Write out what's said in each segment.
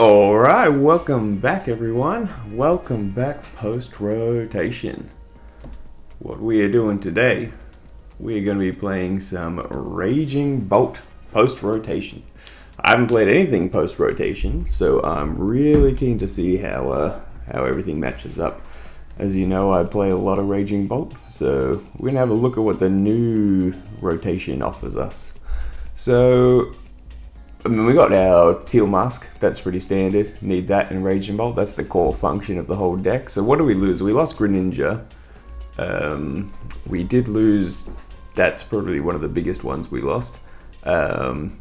Alright, welcome back everyone. Welcome back post-rotation. What we are doing today, we're going to be playing some Raging Bolt post-rotation. I haven't played anything post-rotation, so I'm really keen to see how everything matches up. As you know, I play a lot of Raging Bolt, so we're going to have a look at what the new rotation offers us. So, I mean, we got our Teal Mask, that's pretty standard. Need that in Raging Bolt, that's the core function of the whole deck. So what do we lose? We lost Greninja. We did lose, that's probably one of the biggest ones we lost. So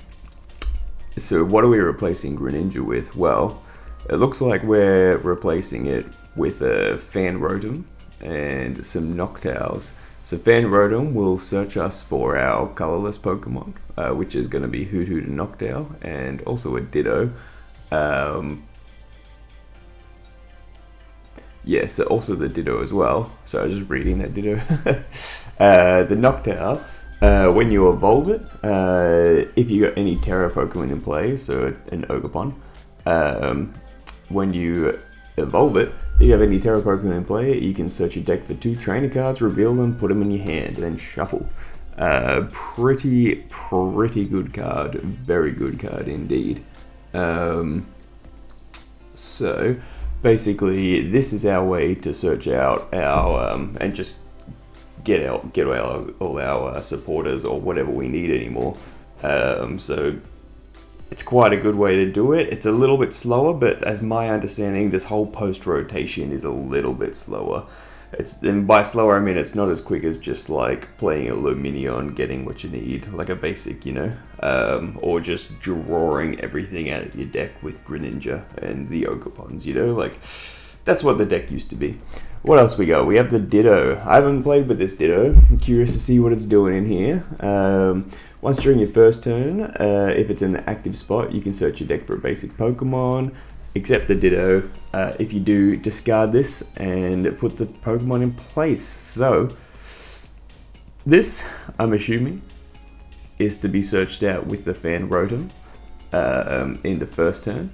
what are we replacing Greninja with? Well, it looks like we're replacing it with a Fan Rotom and some Noctowls. So Fan Rotom will search us for our colorless Pokemon, which is going to be Hoot Hoot and Noctowl, and also a Ditto. Yeah, so also the Ditto as well. So I was just reading that Ditto. The Noctowl, when you evolve it, if you got any Terra Pokemon in play, so an Ogerpon, when you evolve it, if you have any Terra Pokemon in play, you can search your deck for 2 trainer cards, reveal them, put them in your hand, and then shuffle. Pretty good card. Very good card indeed. So, basically, this is our way to search out our, and just get all our supporters or whatever we need anymore. So, it's quite a good way to do it. It's a little bit slower, but as my understanding, this whole post-rotation is a little bit slower. And by slower, I mean it's not as quick as just like playing a Luminion, getting what you need, like a basic, you know, or just drawing everything out of your deck with Greninja and the Ogerpons, you know, like that's what the deck used to be. What else we got? We have the Ditto. I haven't played with this Ditto. I'm curious to see what it's doing in here. Once during your first turn, if it's in the active spot, you can search your deck for a basic Pokemon, except the Ditto. If you do, discard this and put the Pokemon in place. So, this, I'm assuming, is to be searched out with the Fan Rotom in the first turn.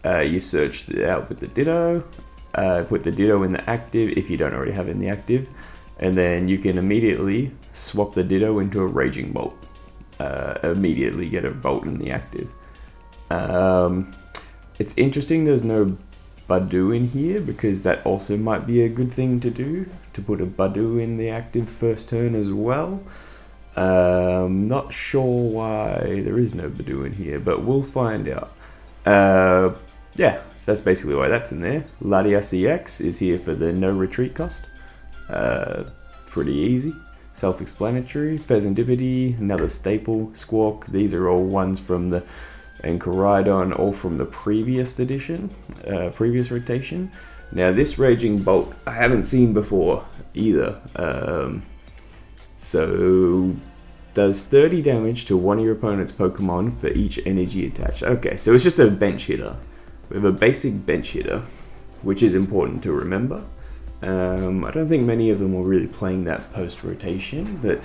You search it out with the Ditto, put the Ditto in the active if you don't already have it in the active, and then you can immediately swap the Ditto into a Raging Bolt. Immediately get a Bolt in the active. It's interesting there's no Badoo in here, because that also might be a good thing to do, to put a Badoo in the active first turn as well. Not sure why there is no Badoo in here, but we'll find out. Yeah, so that's basically why that's in there. Latias EX is here for the no retreat cost. Pretty easy. Self-explanatory. Pheasantipity, another staple. Squawk, these are all ones from the, and Koraidon, all from the previous edition, previous rotation. Now this Raging Bolt I haven't seen before either. So does 30 damage to one of your opponent's Pokemon for each energy attached. Okay, so it's just a bench hitter. We have a basic bench hitter, which is important to remember. I don't think many of them were really playing that post-rotation, but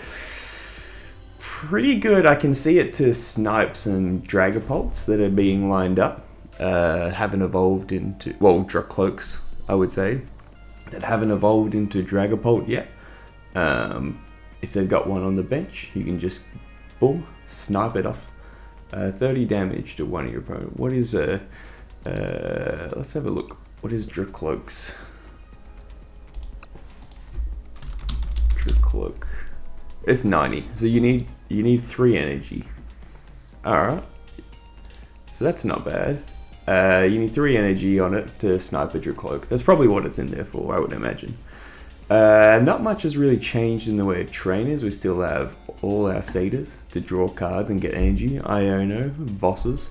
pretty good. I can see it to snipe some Dragapults that are being lined up, haven't evolved into, well, Dracloaks, I would say, that haven't evolved into Dragapult yet. If they've got one on the bench, you can just, boom, snipe it off. 30 damage to one of your opponent. What is let's have a look. What is Dracloaks? Cloak. It's 90, so you need 3 energy. Alright, so that's not bad. You need 3 energy on it to snipe a Dracloak. That's probably what it's in there for, I would imagine. Not much has really changed in the way of trainers. We still have all our Satyrs to draw cards and get energy. Iono, bosses.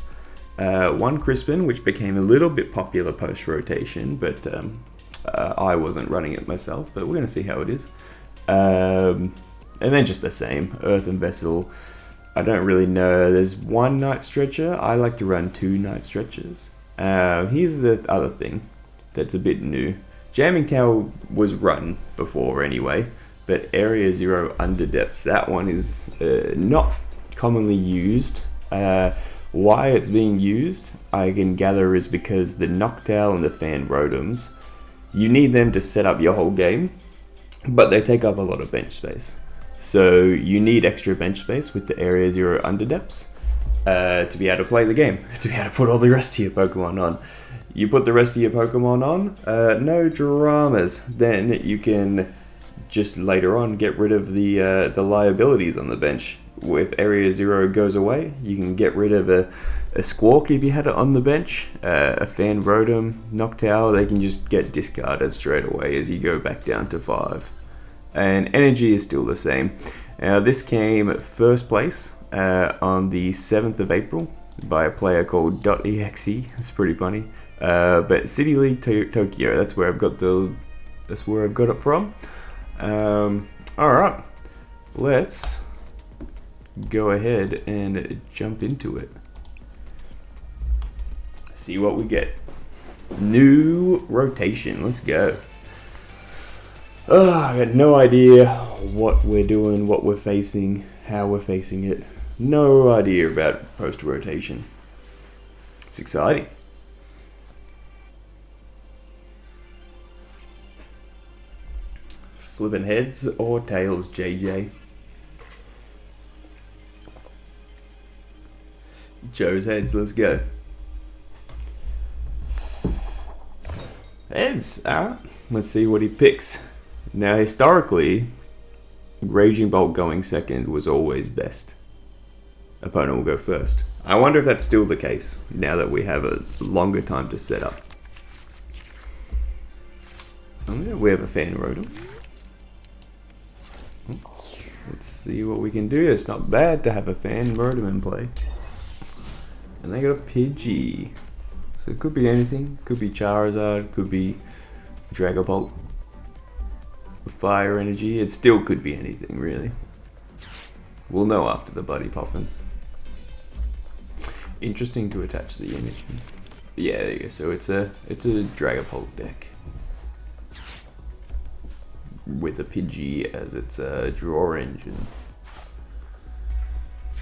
1 Crispin, which became a little bit popular post-rotation, but I wasn't running it myself, but we're going to see how it is. And then just the same, Earthen Vessel. I don't really know. There's 1 Night Stretcher. I like to run 2 Night Stretchers. Here's the other thing that's a bit new. Jamming Tower was run before anyway, but Area 0 Underdepths, that one is not commonly used. Why it's being used, I can gather, is because the Noctowl and the Fan Rotoms, you need them to set up your whole game, but they take up a lot of bench space. So you need extra bench space with the Area Zero Underdepths to be able to play the game, to be able to put all the rest of your Pokemon on. You put the rest of your Pokemon on, no dramas. Then you can just later on get rid of the liabilities on the bench. If Area Zero goes away, you can get rid of a Squawk if you had it on the bench, a Fan Rotom, Noctowl, they can just get discarded straight away as you go back down to 5. And energy is still the same. Now this came first place on the 7th of April by a player called .exe. It's pretty funny. But City League Tokyo, that's where I've got it from. Alright, let's go ahead and jump into it. See what we get. New rotation, let's go. I got no idea what we're doing, what we're facing, how we're facing it. No idea about post-rotation. It's exciting. Flipping heads or tails, JJ? Joe's heads, let's go. Heads, alright. Let's see what he picks. Now, historically, Raging Bolt going second was always best. Opponent will go first. I wonder if that's still the case, now that we have a longer time to set up. Oh, yeah, we have a Fan Rotom. Let's see what we can do. It's not bad to have a Fan Rotom in play. And they got a Pidgey. So it could be anything. Could be Charizard, could be Dragapult. Fire energy. It still could be anything, really. We'll know after the Buddy Poffin. Interesting to attach the image. Yeah, there you go. So it's a Dragapult deck with a Pidgey as its draw engine.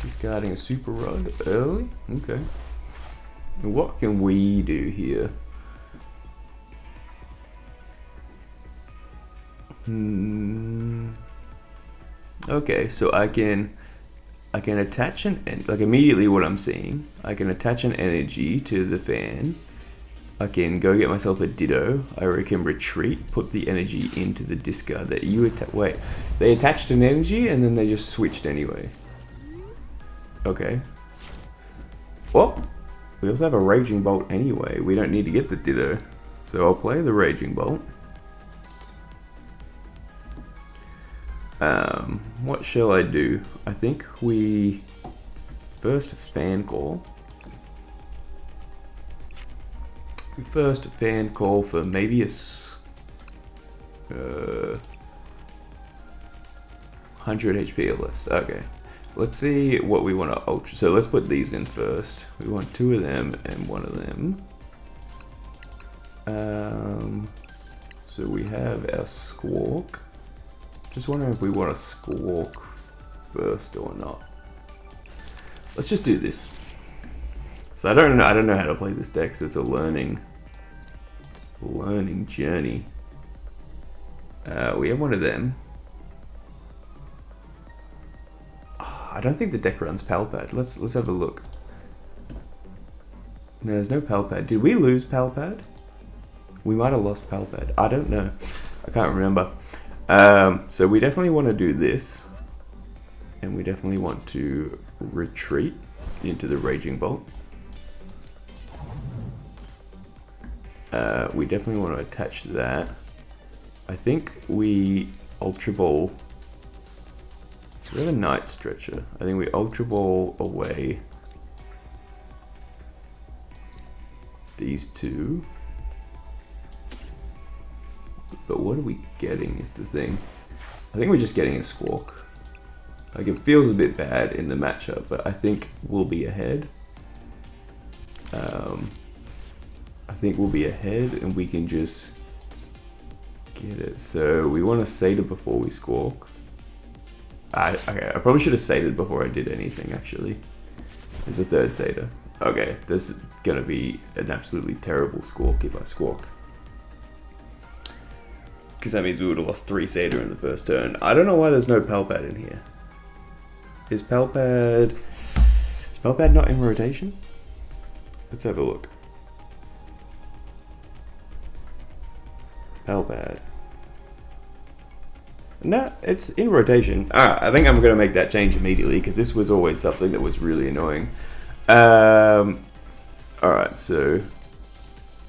Discarding a Super Rod early? Okay. What can we do here? Okay, so I can attach like immediately what I'm seeing, I can attach an energy to the fan. I can go get myself a Ditto. I reckon retreat, put the energy into the discard that you wait, they attached an energy and then they just switched anyway. Okay. Well, we also have a Raging Bolt anyway. We don't need to get the Ditto. So I'll play the Raging Bolt. What shall I do? I think we first fan call. First fan call for maybe a 100 HP or less. Okay. Let's see what we want to ultra. So let's put these in first. We want 2 of them and 1 of them. So we have our Squawk. Just wondering if we want to Squawk first or not. Let's just do this. So I don't know how to play this deck, so it's a learning journey. We have 1 of them. I don't think the deck runs Palpad. Let's have a look. No, there's no Palpad. Did we lose Palpad? We might have lost Palpad. I don't know. I can't remember. So we definitely want to do this. And we definitely want to retreat into the Raging Bolt. We definitely want to attach that. I think we Ultra Ball. We have a Night Stretcher. I think we Ultra Ball away these 2. But what are we getting is the thing. I think we're just getting a Squawk. Like, it feels a bit bad in the matchup, but I think we'll be ahead. I think we'll be ahead and we can just get it. So we want to Seder before we Squawk. Okay, I probably should have Sated before I did anything, actually. There's a 3rd Seder. Okay, this is gonna be an absolutely terrible squawk if I squawk. Because that means we would have lost 3 Seder in the first turn. I don't know why there's no Palpad in here. Is Palpad not in rotation? Let's have a look. Palpad. No, it's in rotation. I think I'm gonna make that change immediately because this was always something that was really annoying. Alright, so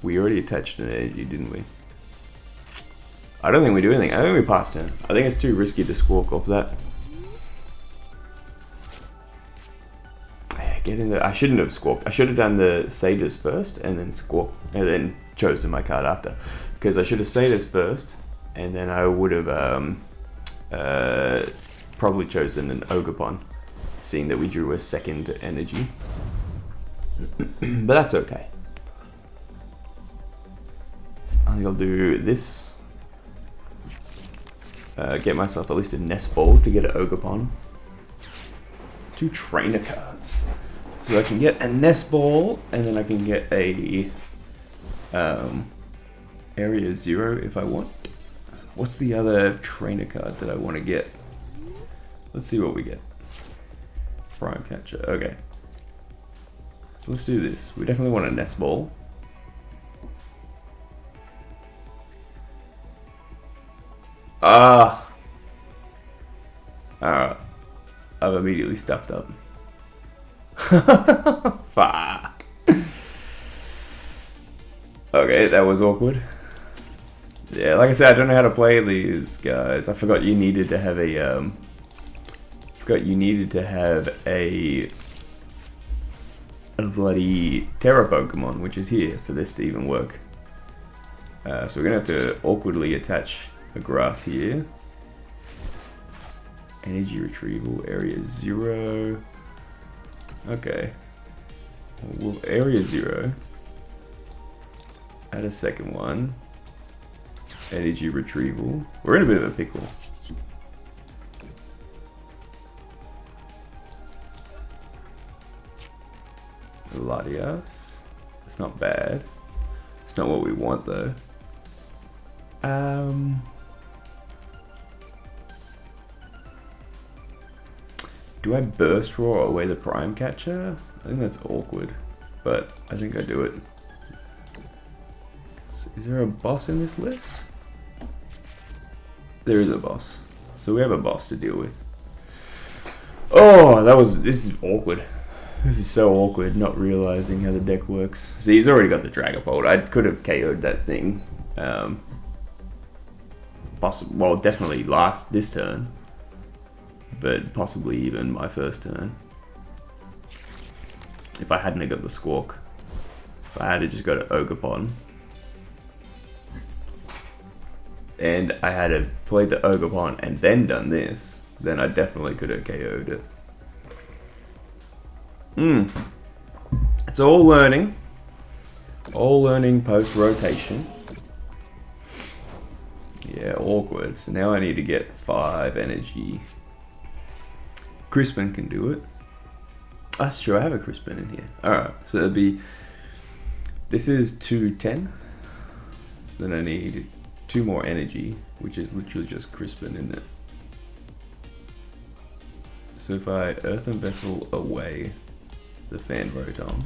we already attached an energy, didn't we? I don't think we do anything. I think we passed turn. I think it's too risky to squawk off that. Get in there. I shouldn't have squawked. I should have done the Satyrs first and then squawk and then chosen my card after. Because I should have Satyrs first and then I would have probably chosen an Ogre, seeing that we drew a second energy. But that's okay. I think I'll do this. Get myself at least a Nest Ball to get an Ogre. 2 trainer cards. So I can get a Nest Ball, and then I can get a Area 0 if I want. What's the other trainer card that I want to get? Let's see what we get. Prime Catcher, okay. So let's do this. We definitely want a Nest Ball. Alright. I've immediately stuffed up. Fuck. Okay, that was awkward. Yeah, like I said, I don't know how to play these guys. I forgot you needed to have a bloody Terra Pokemon, which is here for this to even work. So we're gonna have to awkwardly attach a grass here. Energy retrieval, area 0. Okay. Well, area 0. Add a second one. Energy retrieval. We're in a bit of a pickle. Latias. It's not bad. It's not what we want though. Do I burst roar away the Prime Catcher? I think that's awkward, but I think I do it. Is there a boss in this list? There is a boss. So we have a boss to deal with. Oh, this is awkward. This is so awkward, not realizing how the deck works. See, he's already got the Dragapult. I could have KO'd that thing. Well, definitely this turn. But possibly even my first turn. If I hadn't got the Squawk. If I had just got an Ogre, and I had played the Ogre and then done this, then I definitely could have KO'd it. It's all learning. All learning post-rotation. Yeah, awkward. So now I need to get 5 energy. Crispin can do it. That's true, I have a Crispin in here. Alright, so it'll be... This is 210. So then I need 2 more energy, which is literally just Crispin in it. So if I Earthen Vessel away the Fan Rotom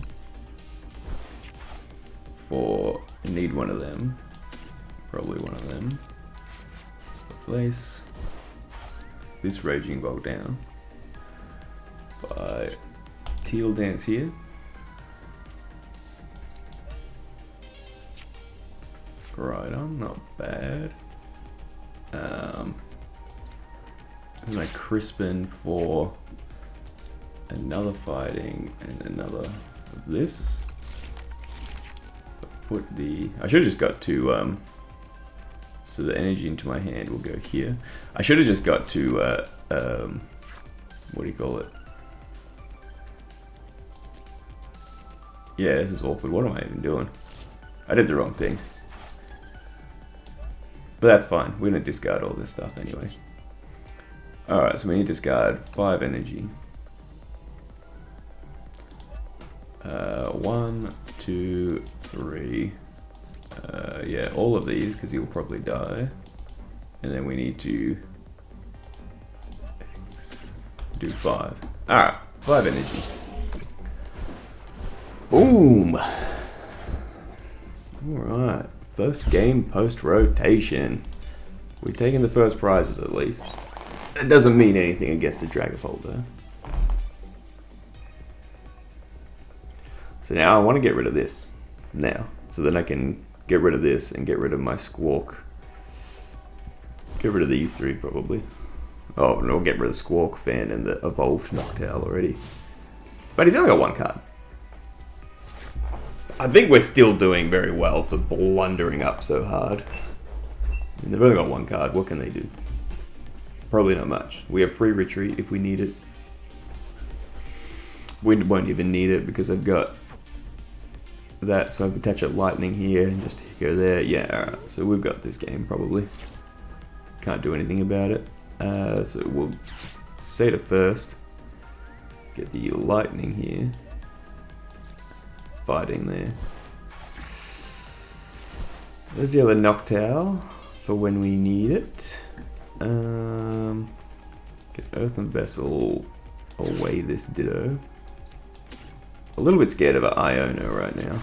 for... I need one of them. Probably one of them. Replace this Raging Bolt down by Teal Dance here. Groudon, not bad. And I Crispin for another fighting and another of this. Put the... I should have just got to... so the energy into my hand will go here. I should have just got to... what do you call it? Yeah, this is awkward. What am I even doing? I did the wrong thing. But that's fine. We're going to discard all this stuff anyway. Alright, so we need to discard 5 energy. 1, 2, 3. Yeah, all of these because he'll probably die. And then we need to do 5. Alright, 5 energy. Boom! Alright, first game post-rotation. We've taken the first prizes at least. It doesn't mean anything against the Dragapult though. So now I want to get rid of this. Now. So then I can get rid of this and get rid of my Squawk. Get rid of these 3 probably. Oh, no, get rid of Squawk, Fan, and the evolved Noctowl already. But he's only got 1 card. I think we're still doing very well for blundering up so hard. I mean, they've only got 1 card. What can they do? Probably not much. We have free retreat if we need it. We won't even need it because I've got that, so I can attach a lightning here and just go there. Yeah, alright. So we've got this game probably. Can't do anything about it. So we'll say to first. Get the lightning here. Fighting there. There's the other Noctowl for when we need it. Get Earthen Vessel away this Ditto. A little bit scared of an Iono right now.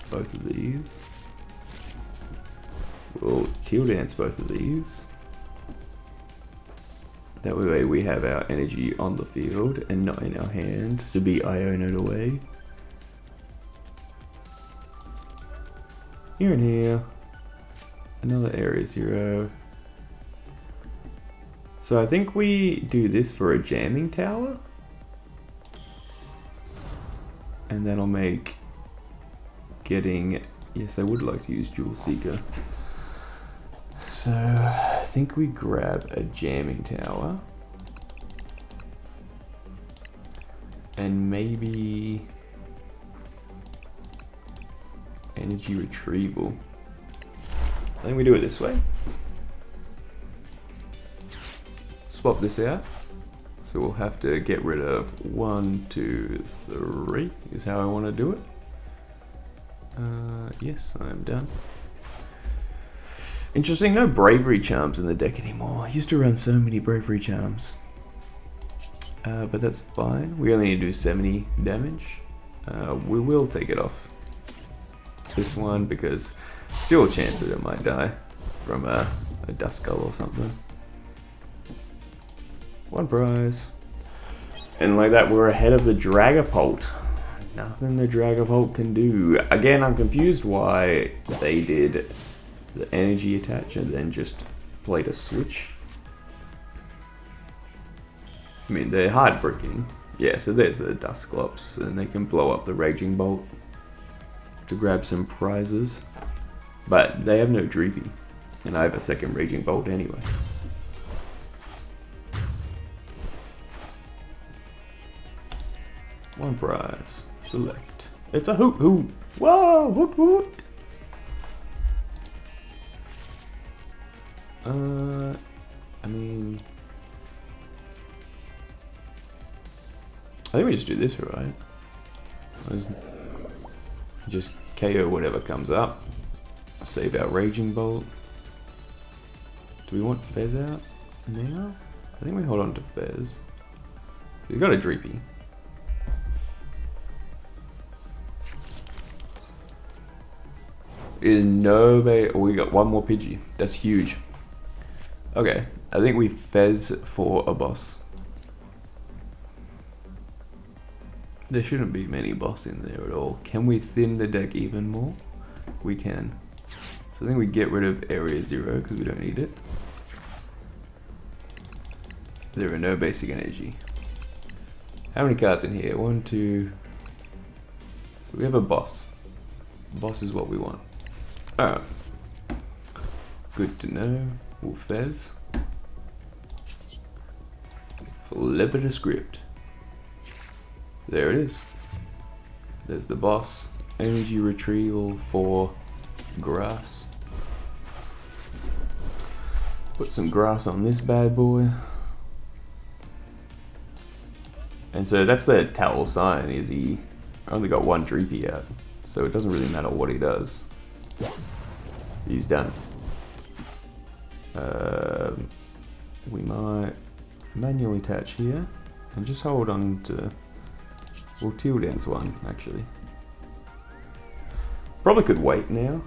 Both of these. We'll Teal Dance both of these. That way we have our energy on the field and not in our hand to be Iono'd away. Here and here. Another area 0. So I think we do this for a jamming tower. And that'll make getting... Yes, I would like to use Jewel Seeker. So I think we grab a jamming tower. And maybe... energy retrieval. I think we do it this way. Swap this out. So we'll have to get rid of 1, 2, 3 is how I want to do it. Yes, I'm done. Interesting, no bravery charms in the deck anymore. I used to run so many bravery charms. But that's fine. We only need to do 70 damage. We will take it off this one because still a chance that it might die from a Duskull or something. 1 prize. And like that, we're ahead of the Dragapult. Nothing the Dragapult can do. Again, I'm confused why they did the energy attach and then just played a switch. I mean, they're hard bricking. Yeah, so there's the Dusclops, and they can blow up the Raging Bolt to grab some prizes. But they have no Dreepy, and I have a second Raging Bolt anyway. One prize. Select. It's a Hoot Hoot. Whoa, Hoot Hoot. I mean, I think we just do this, right? Just KO whatever comes up. Save our Raging Bolt. Do we want Fez out now? I think we hold on to Fez. We've got a Dreepy. Is no way. Oh, we got 1 more Pidgey. That's huge. Okay, I think we Fez for a boss. There shouldn't be many boss in there at all. Can we thin the deck even more? We can. So I think we get rid of Area 0 because we don't need it. There are no basic energy. How many cards in here? 1, 2. So we have a boss. Boss is what we want. Alright. Good to know. We'll Fez. Flip it a script. There it is. There's the boss. Energy retrieval for grass. Put some grass on this bad boy. And so that's the tell sign, is he only got one Dreepy out. So it doesn't really matter what he does. He's done. We might manually attach here and just hold on to... We'll teal dance one, actually. Probably could wait now.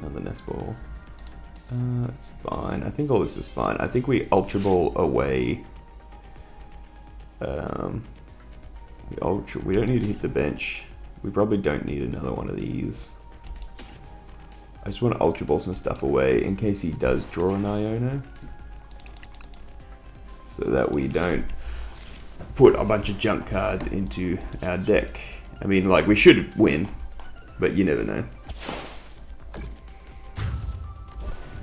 Another nest ball. It's fine. I think all this is fine. I think we Ultra Ball away. We don't need to hit the bench. We probably don't need another one of these. I just want to Ultra Ball some stuff away in case he does draw an Iono. So that we don't put a bunch of junk cards into our deck. I mean, like, we should win, but you never know.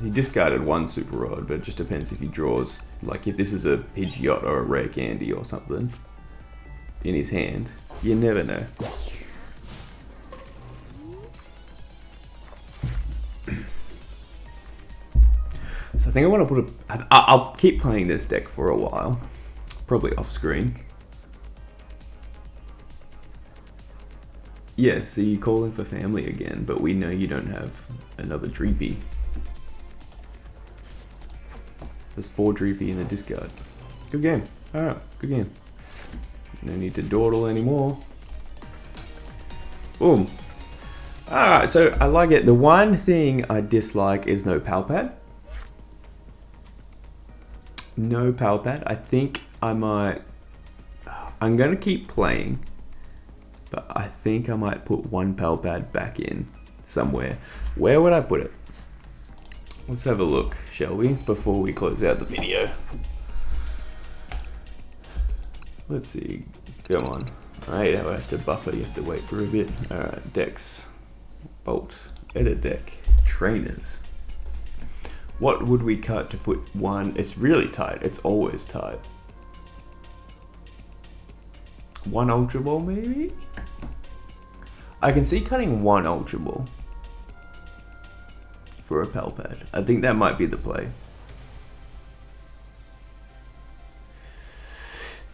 He discarded one Super Rod, but it just depends if he draws, like if this is a Pidgeot or a Rare Candy or something in his hand. You never know. So I think I want to put a... I'll keep playing this deck for a while. Probably off screen. Yeah, so you're calling for family again, but we know you don't have another Dreepy. There's 4 Dreepy in the discard. Good game. Alright, good game. No need to dawdle anymore. Boom. Alright, so I like it. The one thing I dislike is no Palpad. No Palpad. I think I might... I'm going to keep playing, but I think I might put one Palpad back in somewhere. Where would I put it? Let's have a look, shall we, before we close out the video. Let's see. Come on. Alright, how has to buffer, you have to wait for a bit. Alright, decks. Bolt. Edit deck. Trainers. What would we cut to put one? It's really tight. It's always tight. One Ultra Ball, maybe? I can see cutting one Ultra Ball for a Palpad. I think that might be the play.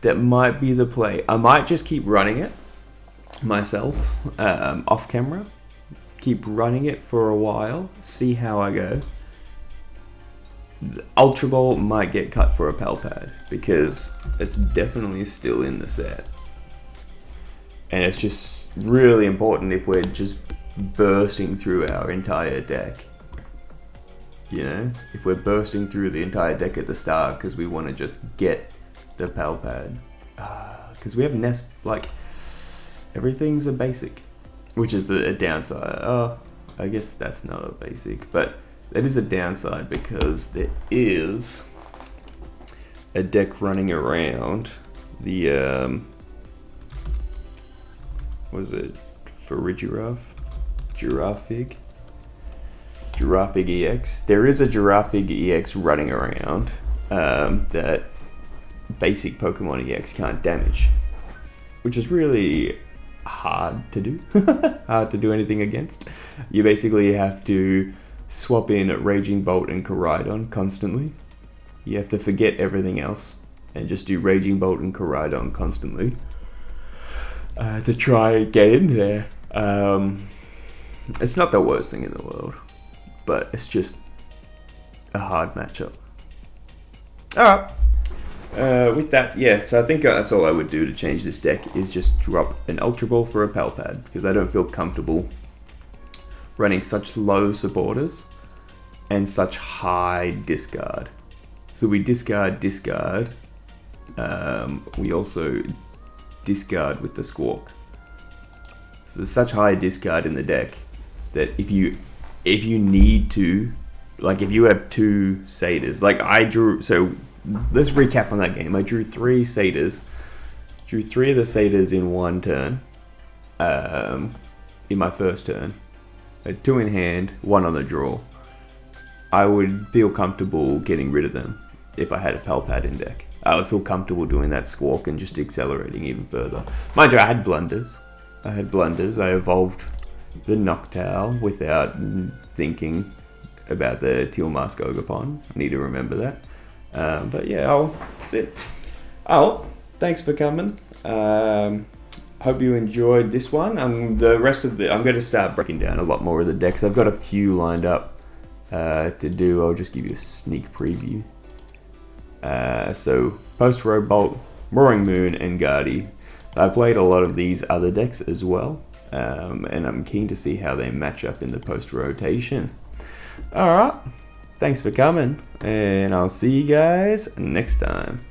That might be the play. I might just keep running it myself, off camera. Keep running it for a while, see how I go. The Ultra Ball might get cut for a Palpad because it's definitely still in the set. And it's just really important if we're just bursting through our entire deck. You know, if we're bursting through the entire deck at the start because we want to just get the Palpad. Because we have nest, like, everything's a basic, which is a downside. Oh, I guess that's not a basic, but that is a downside because there is a deck running around the, what is it, Giraffe EX. There is a Giraffe EX running around that basic Pokemon EX can't damage, which is really hard to do. Hard to do anything against. You basically have to swap in Raging Bolt and Koraidon constantly. You have to forget everything else and just do Raging Bolt and Koraidon constantly to try get in there. It's not the worst thing in the world, but it's just a hard matchup. Alright. With that, yeah, so I think that's all I would do to change this deck is just drop an Ultra Ball for a Palpad because I don't feel comfortable running such low supporters and such high discard. So we discard. We also discard with the Squawk. So there's such high discard in the deck that if you need to, like if you have 2 Satyrs, like I drew, so let's recap on that game. I drew 3 Satyrs, drew 3 of the Satyrs in one turn, in my first turn. I had 2 in hand, 1 on the draw. I would feel comfortable getting rid of them if I had a Palpad in deck. I would feel comfortable doing that Squawk and just accelerating even further. Mind you, I had blunders. I evolved the Noctowl without thinking about the Teal Mask Ogerpon. I need to remember that. But yeah, that's it. Oh, thanks for coming. Hope you enjoyed this one. The rest of I'm going to start breaking down a lot more of the decks. I've got a few lined up to do. I'll just give you a sneak preview. So Post-Road Bolt, Roaring Moon, and Guardy. I played a lot of these other decks as well, and I'm keen to see how they match up in the post-rotation. Alright, thanks for coming, and I'll see you guys next time.